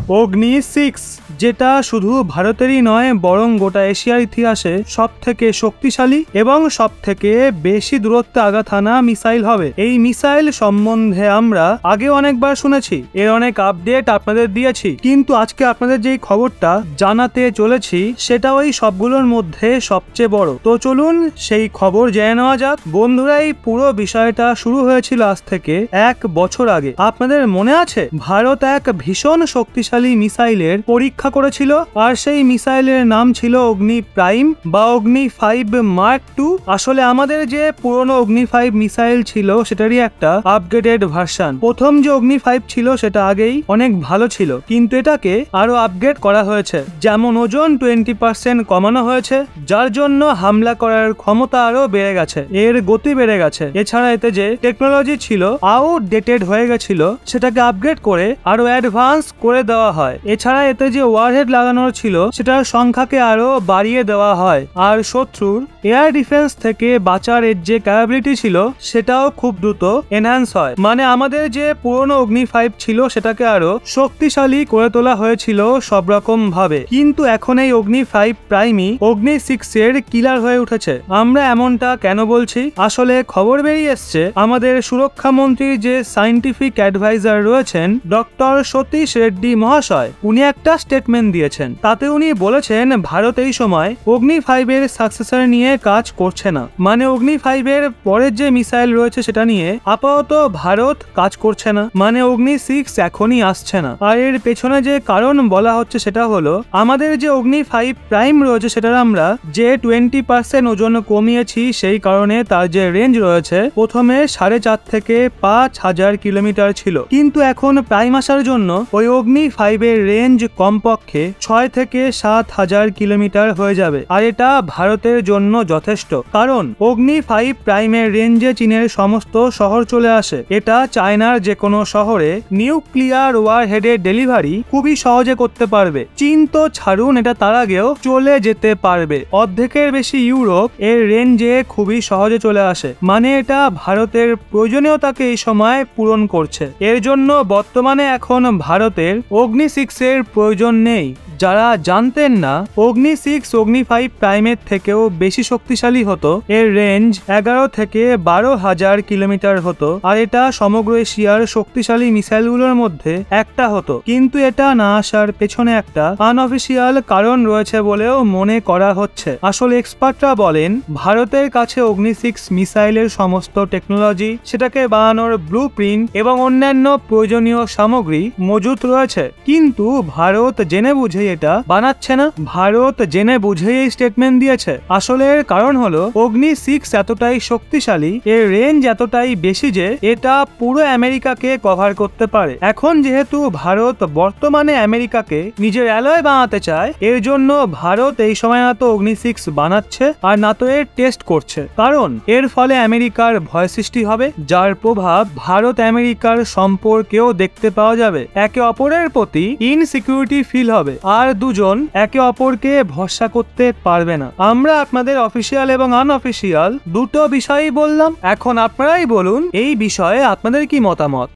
অগ্নি 6, যেটা শুধু ভারতেরই নয় বরং গোটা এশিয়ার ইতিহাসে সবথেকে শক্তিশালী এবং সবথেকে বেশি দূরত্বে আঘাত হানা মিসাইল হবে। এই মিসাইল সম্বন্ধে আমরা আগে অনেকবার শুনেছি, এর অনেক আপডেট আপনাদের দিয়েছি, কিন্তু আজকে আপনাদের যেই খবরটা জানাতে চলেছি সেটা ওই সবগুলোর মধ্যে সবচেয়ে বড়। তো চলুন সেই খবর জেনে নেওয়া যাক। বন্ধুরা, এই পুরো বিষয়টা শুরু হয়েছিল আজ থেকে 1 বছর আগে। আপনাদের মনে আছে ভারত এক ভীষণ শক্তিশালী মিসাইলের পরীক্ষা করেছিল, আর সেই মিসাইলের নাম ছিল অগ্নি প্রাইম বা অগ্নি 5 মার্ক 2। আসলে আমাদের যে পুরনো অগ্নি 5 মিসাইল ছিল সেটারই একটা আপগ্রেডেড ভার্সন। প্রথম যে অগ্নি 5 ছিল সেটা আগেই অনেক ভালো ছিল, কিন্তু এটাকে আরো আপগ্রেড করা হয়েছে। যেমন ওজন 20% কমানো হয়েছে, যার জন্য হামলা করার ক্ষমতা আরো বেড়ে গেছে, এর গতি বেড়ে গেছে। এছাড়া এতে যে টেকনোলজি ছিল আউটডেটেড হয়ে গেছিল সেটাকে আপগ্রেড করে আরো অ্যাডভান্স করে দেওয়া হয়। এছাড়া এতে যে ওয়ারহেড লাগানোর ছিল সেটার সংখ্যাকে আরো বাড়িয়ে দেওয়া হয়, আর শত্রুর এয়ার ডিফেন্স থেকে বাঁচার এর যে ক্যাপাবিলিটি ছিল সেটাও খুব দ্রুত এনহ্যান্স হয়। মানে আমাদের যে পুরনো অগ্নি 5 ছিল সেটাকে আরো শক্তিশালী করে তোলা হয়েছিল সব রকম ভাবে। কিন্তু এখন এই অগ্নি 5 প্রাইমই অগ্নি 6 এর কিলার হয়ে উঠেছে। আমরা এমনটা কেন বলছি? আসলে খবর বেরিয়ে এসছে আমাদের সুরক্ষা মন্ত্রীর যে সায়েন্টিফিক অ্যাডভাইজার রয়েছেন ডক্টর সতীশ রেড্ডি মহাশয়, উনি একটা স্টেটমেন্ট দিয়েছেন। তাতে উনি বলেছেন ভারত এই সময় অগ্নি 5 এর সাকসেসর নিয়ে কাজ করছে না। মানে অগ্নি 5 এর পরের যে মিসাইল রয়েছে সেটা নিয়ে আপাতত ভারত কাজ করছে না, মানে অগ্নি 6 এখনই আসছে না। আর এর পেছনে যে কারণ বলা হচ্ছে সেটা হলো আমাদের যে অগ্নি 5 প্রাইম রয়েছে সেটার আমরা যে 20% ওজন কমিয়েছি, সেই কারণে তার যে রেঞ্জ রয়েছে প্রথমে 4.5 থেকে 5,000 কিলোমিটার ছিল, কিন্তু এখন প্রাইম আসার জন্য ওই অগ্নি 5 এর রেঞ্জ কমপক্ষে 6 থেকে 7,000 কিলোমিটার হয়ে যাবে। আর এটা ভারতের জন্য যথেষ্ট, কারণ অগ্নি 5 প্রাইমের রেঞ্জে চীনের সমস্ত শহর চলে আসে। এটা চায়নার যে কোনো শহরে নিউক্লিয়ার ওয়ারহেডের ডেলিভারি খুবই সহজে করতে পারবে। চীন তো ছাড়ুন, এটা তার আগেও চলে যেতে পারবে। অর্ধেকের বেশি ইউরোপ এর রেঞ্জে খুবই সহজে চলে আসে, মানে এটা ভারতের প্রয়োজনীয়তাকে এই সময় পূরণ করছে। এর জন্য বর্তমানে এখন ভারতের অগ্নি 6 এর প্রয়োজন নেই। যারা জানতেন না অগ্নি 6 অগ্নি 5 প্রাইমের থেকেও বেশি শক্তিশালী হতো, এর রেঞ্জ 11 থেকে 12,000 কিলোমিটার হতো, আর এটা সমগ্র এশিয়ার শক্তিশালী মিসাইলগুলোর মধ্যে একটা হতো। কিন্তু এটা না আসার পেছনে একটা আনঅফিসিয়াল কারণ রয়েছে বলেও মনে করা হচ্ছে। আসলে এক্সপার্টরা বলেন ভারতের কাছে অগ্নি 6 মিসাইলের সমস্ত টেকনোলজি, সেটাকে বানানোর ব্লুপ্রিন্ট এবং অন্যান্য প্রয়োজনীয় সামগ্রী মজুত রয়েছে, কিন্তু ভারত জেনে বুঝে এটা বানাচ্ছে না। ভারত জেনে বুঝেই এই স্টেটমেন্ট দিয়েছে। আসলে এর কারণ হলো অগ্নি 6 এতটাই শক্তিশালী, এর রেঞ্জ এতটাই বেশি যে এটা পুরো আমেরিকাকে কভার করতে পারে। এখন যেহেতু ভারত বর্তমানে আমেরিকাকে নিজের অ্যালয় বানাতে চায়, এর জন্য ভারত এই সময় না তো অগ্নি 6 বানাচ্ছে আর না তো এর টেস্ট করছে, কারণ এর ফলে আমেরিকার ভয় সৃষ্টি হবে, যার প্রভাব ভারত আমেরিকার সম্পর্কেও দেখতে পাওয়া যাবে। একে অপরের প্রতি ইনসিকিউরিটি ফিল হবে, আর দুজন একে অপরকে ভরসা করতে পারবে না। আমরা আপনাদের অফিসিয়াল এবং আনঅফিসিয়াল দুটো বিষয়ই বললাম। এখন আপনারাই বলুন এই বিষয়ে আপনাদের কি মতামত।